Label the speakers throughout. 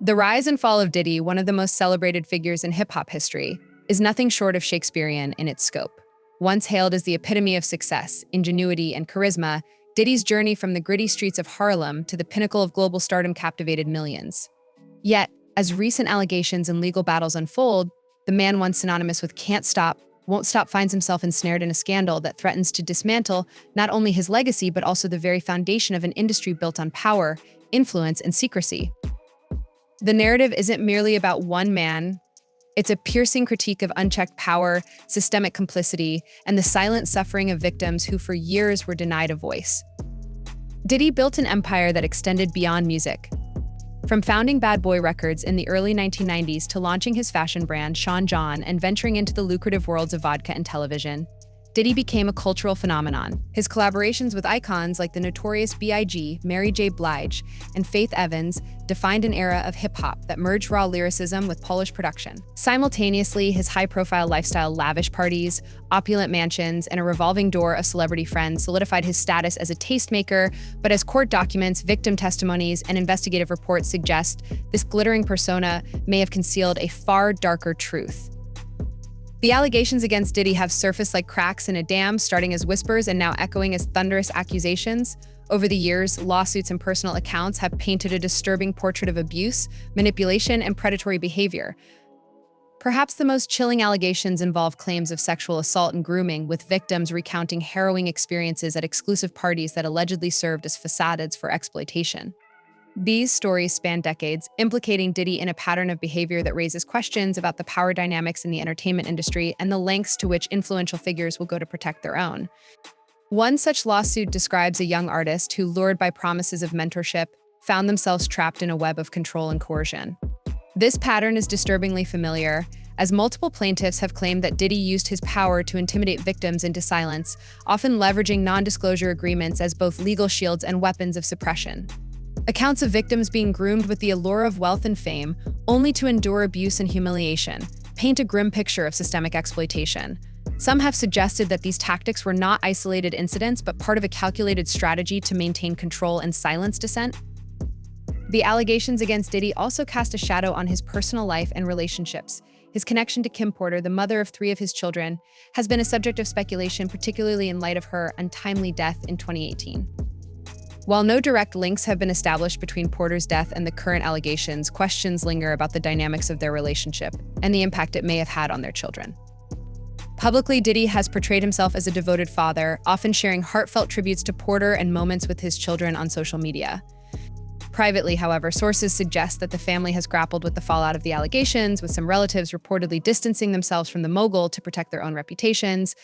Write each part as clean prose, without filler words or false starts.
Speaker 1: The rise and fall of Diddy, one of the most celebrated figures in hip-hop history, is nothing short of Shakespearean in its scope. Once hailed as the epitome of success, ingenuity, and charisma, Diddy's journey from the gritty streets of Harlem to the pinnacle of global stardom captivated millions. Yet, as recent allegations and legal battles unfold, the man once synonymous with can't stop, won't stop finds himself ensnared in a scandal that threatens to dismantle not only his legacy but also the very foundation of an industry built on power, influence, and secrecy. The narrative isn't merely about one man. It's a piercing critique of unchecked power, systemic complicity, and the silent suffering of victims who for years were denied a voice. Diddy built an empire that extended beyond music. From founding Bad Boy Records in the early 1990s to launching his fashion brand, Sean John, and venturing into the lucrative worlds of vodka and television, Diddy became a cultural phenomenon. His collaborations with icons like the Notorious B.I.G., Mary J. Blige, and Faith Evans defined an era of hip-hop that merged raw lyricism with polished production. Simultaneously, his high-profile lifestyle, lavish parties, opulent mansions, and a revolving door of celebrity friends solidified his status as a tastemaker, but as court documents, victim testimonies, and investigative reports suggest, this glittering persona may have concealed a far darker truth. The allegations against Diddy have surfaced like cracks in a dam, starting as whispers and now echoing as thunderous accusations. Over the years, lawsuits and personal accounts have painted a disturbing portrait of abuse, manipulation, and predatory behavior. Perhaps the most chilling allegations involve claims of sexual assault and grooming, with victims recounting harrowing experiences at exclusive parties that allegedly served as facades for exploitation. These stories span decades, implicating Diddy in a pattern of behavior that raises questions about the power dynamics in the entertainment industry and the lengths to which influential figures will go to protect their own. One such lawsuit describes a young artist who, lured by promises of mentorship, found themselves trapped in a web of control and coercion. This pattern is disturbingly familiar, as multiple plaintiffs have claimed that Diddy used his power to intimidate victims into silence, often leveraging non-disclosure agreements as both legal shields and weapons of suppression. Accounts of victims being groomed with the allure of wealth and fame, only to endure abuse and humiliation, paint a grim picture of systemic exploitation. Some have suggested that these tactics were not isolated incidents, but part of a calculated strategy to maintain control and silence dissent. The allegations against Diddy also cast a shadow on his personal life and relationships. His connection to Kim Porter, the mother of 3 of his children, has been a subject of speculation, particularly in light of her untimely death in 2018. While no direct links have been established between Porter's death and the current allegations, questions linger about the dynamics of their relationship and the impact it may have had on their children. Publicly, Diddy has portrayed himself as a devoted father, often sharing heartfelt tributes to Porter and moments with his children on social media. Privately, however, sources suggest that the family has grappled with the fallout of the allegations, with some relatives reportedly distancing themselves from the mogul to protect their own reputations.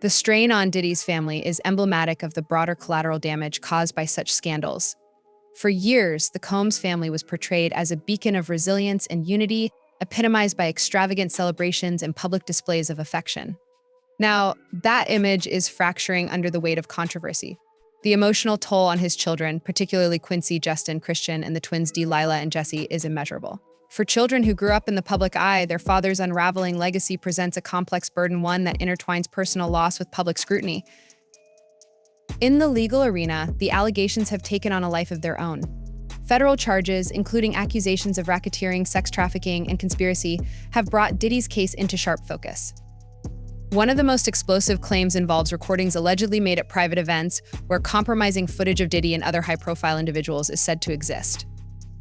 Speaker 1: The strain on Diddy's family is emblematic of the broader collateral damage caused by such scandals. For years, the Combs family was portrayed as a beacon of resilience and unity, epitomized by extravagant celebrations and public displays of affection. Now, that image is fracturing under the weight of controversy. The emotional toll on his children, particularly Quincy, Justin, Christian, and the twins Delilah and Jesse, is immeasurable. For children who grew up in the public eye, their father's unraveling legacy presents a complex burden, one that intertwines personal loss with public scrutiny. In the legal arena, the allegations have taken on a life of their own. Federal charges, including accusations of racketeering, sex trafficking, and conspiracy, have brought Diddy's case into sharp focus. One of the most explosive claims involves recordings allegedly made at private events where compromising footage of Diddy and other high-profile individuals is said to exist.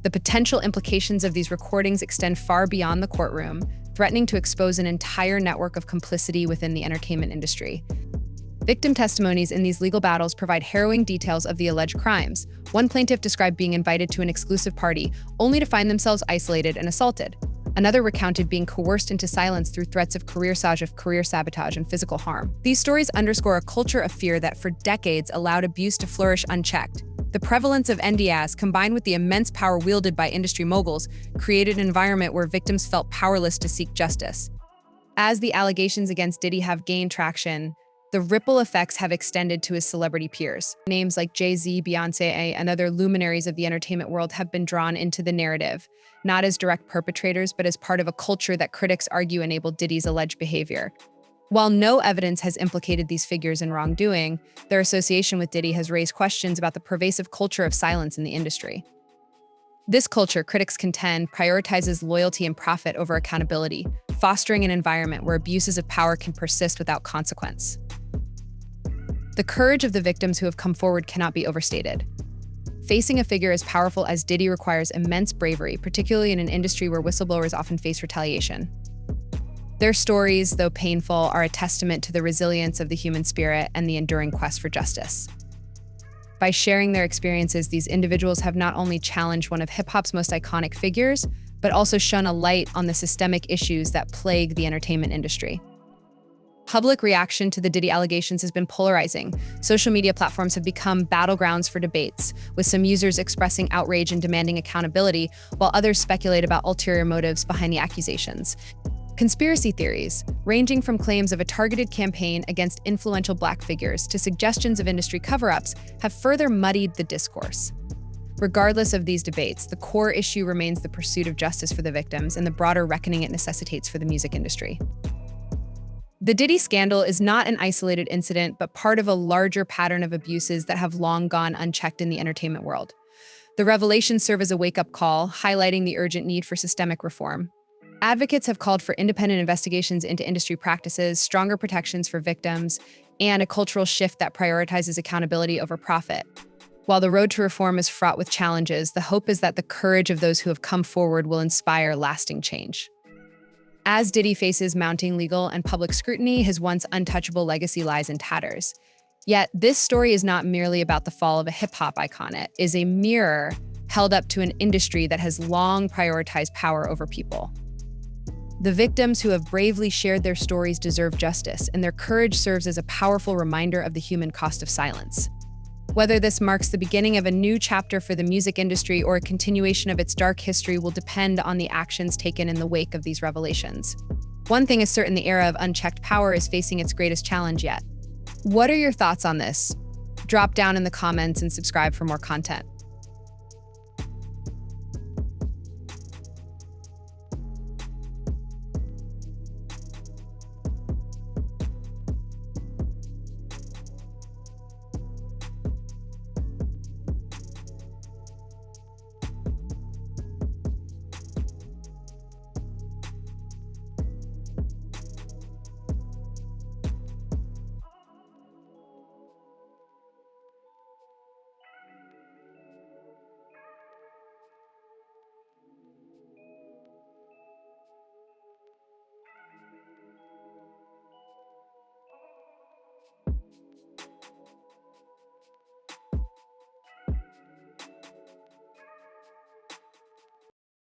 Speaker 1: The potential implications of these recordings extend far beyond the courtroom, threatening to expose an entire network of complicity within the entertainment industry. Victim testimonies in these legal battles provide harrowing details of the alleged crimes. One plaintiff described being invited to an exclusive party, only to find themselves isolated and assaulted. Another recounted being coerced into silence through threats of career sabotage, and physical harm. These stories underscore a culture of fear that for decades allowed abuse to flourish unchecked. The prevalence of NDAs, combined with the immense power wielded by industry moguls, created an environment where victims felt powerless to seek justice. As the allegations against Diddy have gained traction, the ripple effects have extended to his celebrity peers. Names like Jay-Z, Beyoncé, and other luminaries of the entertainment world have been drawn into the narrative, not as direct perpetrators, but as part of a culture that critics argue enabled Diddy's alleged behavior. While no evidence has implicated these figures in wrongdoing, their association with Diddy has raised questions about the pervasive culture of silence in the industry. This culture, critics contend, prioritizes loyalty and profit over accountability, fostering an environment where abuses of power can persist without consequence. The courage of the victims who have come forward cannot be overstated. Facing a figure as powerful as Diddy requires immense bravery, particularly in an industry where whistleblowers often face retaliation. Their stories, though painful, are a testament to the resilience of the human spirit and the enduring quest for justice. By sharing their experiences, these individuals have not only challenged one of hip-hop's most iconic figures, but also shone a light on the systemic issues that plague the entertainment industry. Public reaction to the Diddy allegations has been polarizing. Social media platforms have become battlegrounds for debates, with some users expressing outrage and demanding accountability, while others speculate about ulterior motives behind the accusations. Conspiracy theories, ranging from claims of a targeted campaign against influential Black figures to suggestions of industry cover-ups, have further muddied the discourse. Regardless of these debates, the core issue remains the pursuit of justice for the victims and the broader reckoning it necessitates for the music industry. The Diddy scandal is not an isolated incident, but part of a larger pattern of abuses that have long gone unchecked in the entertainment world. The revelations serve as a wake-up call, highlighting the urgent need for systemic reform. Advocates have called for independent investigations into industry practices, stronger protections for victims, and a cultural shift that prioritizes accountability over profit. While the road to reform is fraught with challenges, the hope is that the courage of those who have come forward will inspire lasting change. As Diddy faces mounting legal and public scrutiny, his once untouchable legacy lies in tatters. Yet, this story is not merely about the fall of a hip-hop icon. It is a mirror held up to an industry that has long prioritized power over people. The victims who have bravely shared their stories deserve justice, and their courage serves as a powerful reminder of the human cost of silence. Whether this marks the beginning of a new chapter for the music industry or a continuation of its dark history will depend on the actions taken in the wake of these revelations. One thing is certain: the era of unchecked power is facing its greatest challenge yet. What are your thoughts on this? Drop down in the comments and subscribe for more content.